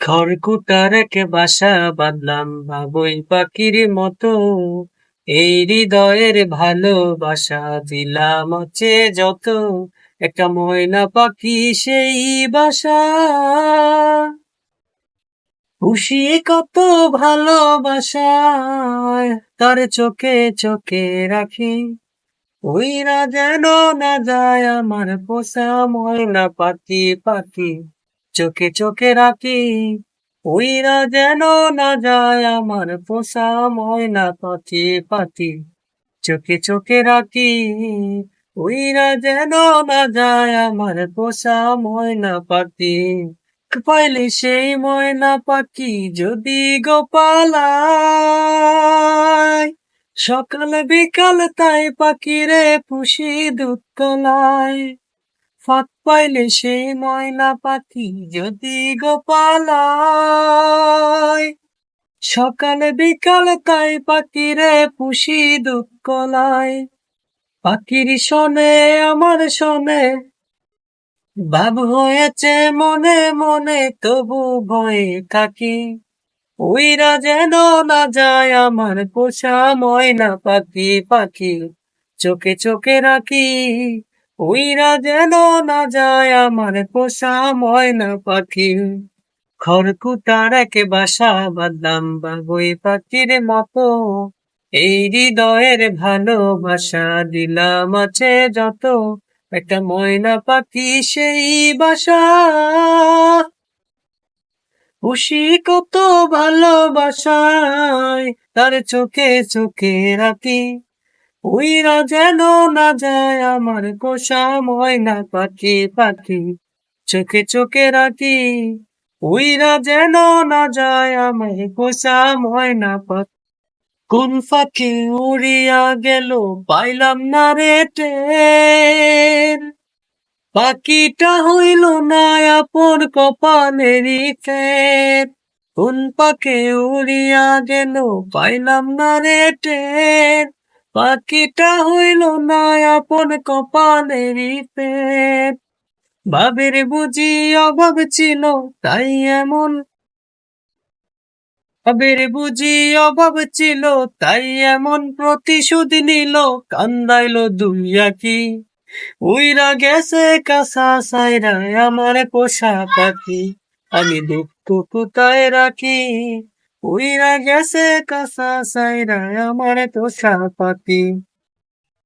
খড়কুটার এক বাসা বাঁধলাম বাবুই পাখির মতো, এই হৃদয়ের ভালোবাসা দিলাম আছে যত, একটা ময়না পাখি সেই বাসা। খুশি কত ভালোবাসায় তার চোখে চোখে রাখি, ওইরা যেন না যায় আমার পোষা ময়না পাখি পাখি, চোখে চোখে রাখি। ওইরা যেন না যায় আমার পোষা ময়না পাখি পাখি, চোখে চোখে রাখি। ওইরা যেন না যায় আমার পোষা ময়না পাখি। পাইলে সেই ময়না পাখি যদি গোপালায়, সকাল বিকাল তাই পাখিরে পুষি দুধ কলায়। ফাঁক পাইলে সেই ময়না পাখি যদি গোপালায়, সকাল বিকাল তাই পাখিরে পুষি দুধ কলায়। পাখির শোনে আমার শোনে ভাব হয়েছে মনে মনে, তবু ভয়ে থাকি, উইরা যেন না যায় আমার পোষা ময়না পাখি পাখি, চোখে চোখে রাখি। উইরা যেন না যায় আমার পোষা ময়না পাখি। খড়কুটার এক বাসা বাঁধলাম বাবুই পাখির মতো, এই হৃদয়ের ভালোবাসা দিলাম আছে যত, একটা ময়না পাখি সেই বাসা। খুশি কত ভালোবাসায় তার চোখে চোখে রাখি, উইরা যেন না যায় আমার পোষা ময়না পাখি পাখি, চোখে চোখে রাখি। উইরা যেন না যায় আমার পোষা ময়না পাখি। কোন ফাঁকে উড়িয়া গেল পাইলাম না রে টের, পাখিটা হইল না আপন কপালেরই ফের। কোন পাখে উড়িয়া গেল পাইলাম না রে টের, পাখিটা হইল না আপন কপালেরই ফের। ভাবের বুঝি অভাব ছিল তাই এমন, ভাবের বুঝি অভাব ছিল তাই এমন প্রতিশোধ নিল, কান্দাইলো দুই আঁখি। উইরা গেছে কাছা সাইরা আমার পোষা পাখি, আমি দুঃখ কোথায় রাখি। উইরা গেছে কাছা সাইরা আমার পোষা পাখি।